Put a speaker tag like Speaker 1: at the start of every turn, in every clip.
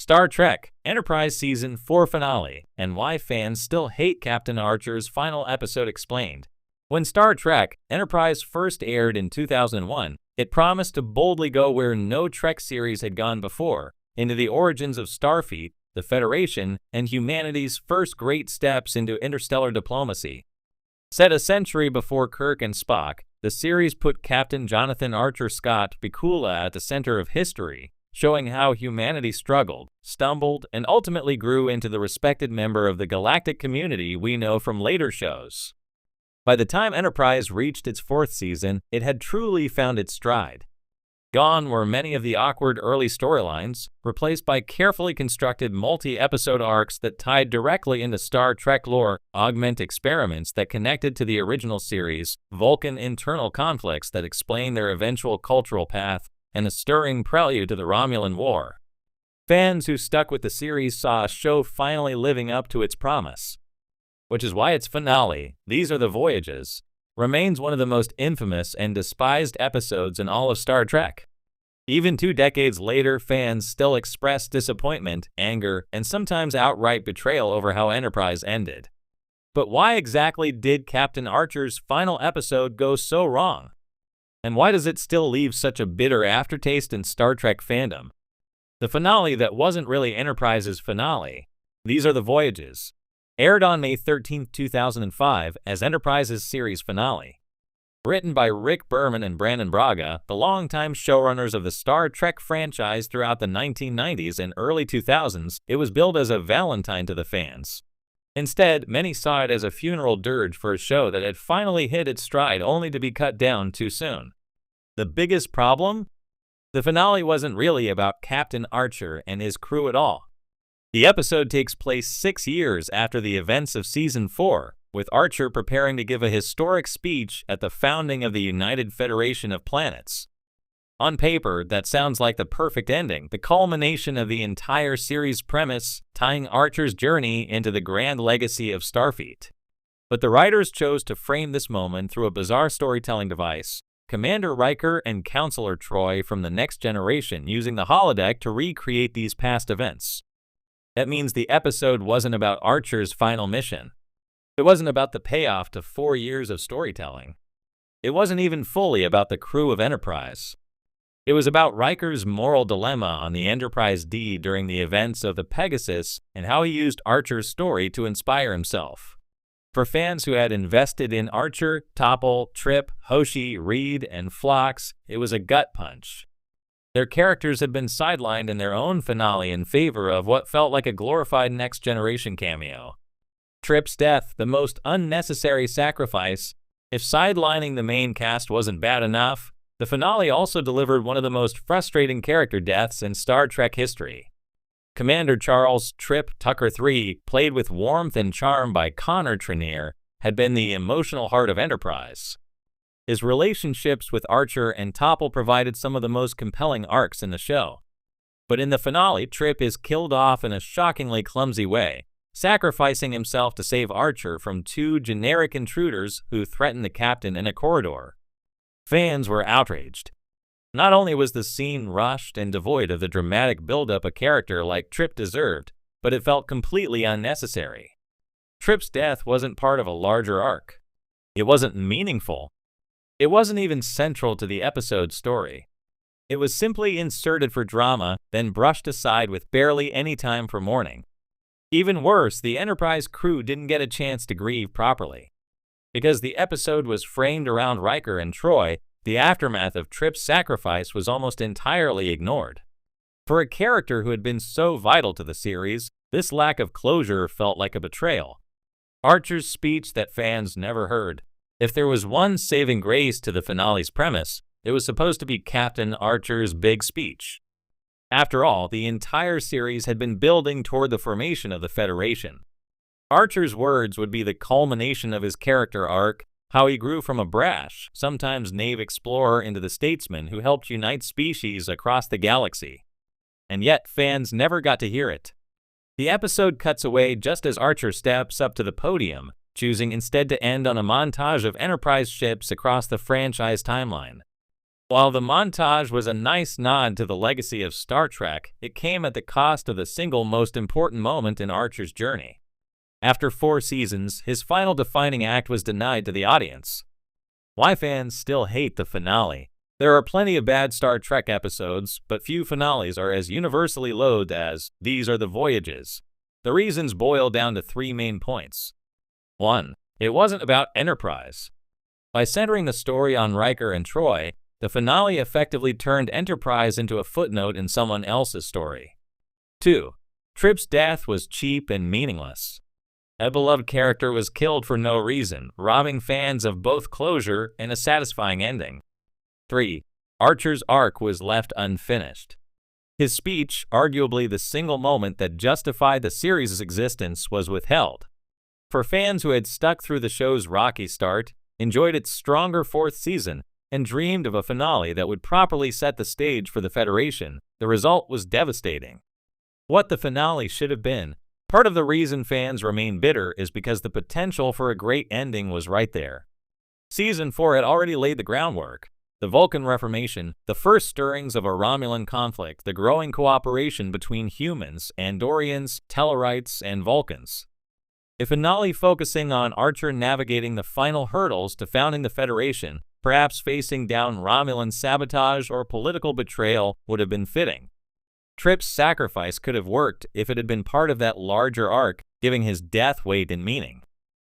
Speaker 1: Star Trek Enterprise Season 4 Finale, and why fans still hate Captain Archer's final episode explained. When Star Trek Enterprise first aired in 2001, it promised to boldly go where no Trek series had gone before, into the origins of Starfleet, the Federation, and humanity's first great steps into interstellar diplomacy. Set a century before Kirk and Spock, the series put Captain Jonathan Archer Scott Bakula at the center of history, showing how humanity struggled, stumbled, and ultimately grew into the respected member of the galactic community we know from later shows. By the time Enterprise reached its fourth season, it had truly found its stride. Gone were many of the awkward early storylines, replaced by carefully constructed multi-episode arcs that tied directly into Star Trek lore, augment experiments that connected to the original series, Vulcan internal conflicts that explain their eventual cultural path, and a stirring prelude to the Romulan War. Fans who stuck with the series saw a show finally living up to its promise. Which is why its finale, These Are the Voyages, remains one of the most infamous and despised episodes in all of Star Trek. Even 2 decades later, fans still express disappointment, anger, and sometimes outright betrayal over how Enterprise ended. But why exactly did Captain Archer's final episode go so wrong? And why does it still leave such a bitter aftertaste in Star Trek fandom? The finale that wasn't really Enterprise's finale, These Are the Voyages, aired on May 13, 2005 as Enterprise's series finale. Written by Rick Berman and Brandon Braga, the longtime showrunners of the Star Trek franchise throughout the 1990s and early 2000s, it was billed as a Valentine to the fans. Instead, many saw it as a funeral dirge for a show that had finally hit its stride only to be cut down too soon. The biggest problem? The finale wasn't really about Captain Archer and his crew at all. The episode takes place 6 years after the events of Season 4, with Archer preparing to give a historic speech at the founding of the United Federation of Planets. On paper, that sounds like the perfect ending, the culmination of the entire series' premise, tying Archer's journey into the grand legacy of Starfleet. But the writers chose to frame this moment through a bizarre storytelling device. Commander Riker and Counselor Troi from the Next Generation using the holodeck to recreate these past events. That means the episode wasn't about Archer's final mission. It wasn't about the payoff to 4 years of storytelling. It wasn't even fully about the crew of Enterprise. It was about Riker's moral dilemma on the Enterprise D during the events of the Pegasus and how he used Archer's story to inspire himself. For fans who had invested in Archer, Topol, Trip, Hoshi, Reed, and Phlox, it was a gut punch. Their characters had been sidelined in their own finale in favor of what felt like a glorified Next Generation cameo. Trip's death, the most unnecessary sacrifice. If sidelining the main cast wasn't bad enough, the finale also delivered one of the most frustrating character deaths in Star Trek history. Commander Charles Trip Tucker III, played with warmth and charm by Connor Trinneer, had been the emotional heart of Enterprise. His relationships with Archer and Topol provided some of the most compelling arcs in the show. But in the finale, Trip is killed off in a shockingly clumsy way, sacrificing himself to save Archer from 2 generic intruders who threatened the captain in a corridor. Fans were outraged. Not only was the scene rushed and devoid of the dramatic build-up a character like Trip deserved, but it felt completely unnecessary. Trip's death wasn't part of a larger arc. It wasn't meaningful. It wasn't even central to the episode's story. It was simply inserted for drama, then brushed aside with barely any time for mourning. Even worse, the Enterprise crew didn't get a chance to grieve properly. Because the episode was framed around Riker and Troi, the aftermath of Trip's sacrifice was almost entirely ignored. For a character who had been so vital to the series, this lack of closure felt like a betrayal. Archer's speech that fans never heard. If there was one saving grace to the finale's premise, it was supposed to be Captain Archer's big speech. After all, the entire series had been building toward the formation of the Federation. Archer's words would be the culmination of his character arc, how he grew from a brash, sometimes naive explorer into the statesman who helped unite species across the galaxy. And yet, fans never got to hear it. The episode cuts away just as Archer steps up to the podium, choosing instead to end on a montage of Enterprise ships across the franchise timeline. While the montage was a nice nod to the legacy of Star Trek, it came at the cost of the single most important moment in Archer's journey. After 4 seasons, his final defining act was denied to the audience. Why fans still hate the finale? There are plenty of bad Star Trek episodes, but few finales are as universally loathed as "These are the voyages." The reasons boil down to 3 main points. 1. It wasn't about Enterprise. By centering the story on Riker and Troy, the finale effectively turned Enterprise into a footnote in someone else's story. 2. Trip's death was cheap and meaningless. A beloved character was killed for no reason, robbing fans of both closure and a satisfying ending. 3. Archer's arc was left unfinished. His speech, arguably the single moment that justified the series' existence, was withheld. For fans who had stuck through the show's rocky start, enjoyed its stronger 4th season, and dreamed of a finale that would properly set the stage for the Federation, the result was devastating. What the finale should have been. Part of the reason fans remain bitter is because the potential for a great ending was right there. Season 4 had already laid the groundwork. The Vulcan Reformation, the first stirrings of a Romulan conflict, the growing cooperation between humans, Andorians, Tellarites, and Vulcans. A finale focusing on Archer navigating the final hurdles to founding the Federation, perhaps facing down Romulan sabotage or political betrayal, would have been fitting. Trip's sacrifice could have worked if it had been part of that larger arc, giving his death weight and meaning.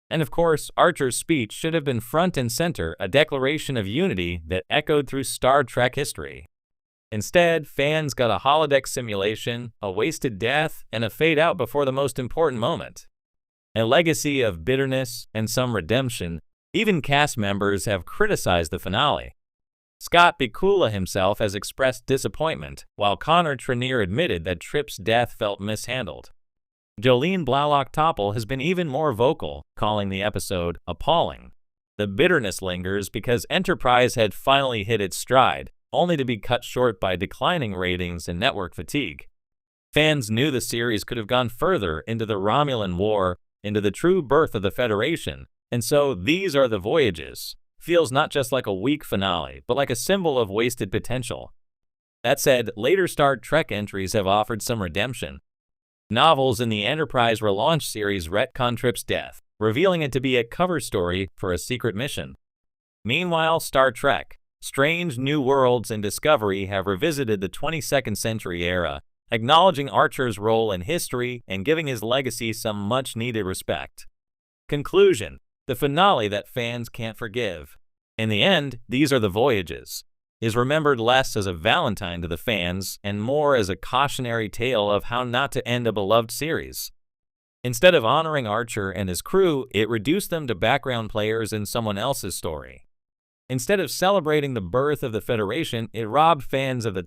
Speaker 1: And of course, Archer's speech should have been front and center, a declaration of unity that echoed through Star Trek history. Instead, fans got a holodeck simulation, a wasted death, and a fade out before the most important moment. A legacy of bitterness and some redemption. Even cast members have criticized the finale. Scott Bakula himself has expressed disappointment, while Connor Trenier admitted that Trip's death felt mishandled. Jolene Blalock-Topple has been even more vocal, calling the episode appalling. The bitterness lingers because Enterprise had finally hit its stride, only to be cut short by declining ratings and network fatigue. Fans knew the series could have gone further into the Romulan War, into the true birth of the Federation, and so These Are the Voyages feels not just like a weak finale, but like a symbol of wasted potential. That said, later Star Trek entries have offered some redemption. Novels in the Enterprise relaunch series retcon Trip's death, revealing it to be a cover story for a secret mission. Meanwhile, Star Trek, Strange New Worlds and Discovery have revisited the 22nd century era, acknowledging Archer's role in history and giving his legacy some much-needed respect. Conclusion: the finale that fans can't forgive. In the end, These Are the Voyages is remembered less as a valentine to the fans and more as a cautionary tale of how not to end a beloved series. Instead of honoring Archer and his crew, it reduced them to background players in someone else's story. Instead of celebrating the birth of the Federation, it robbed fans of the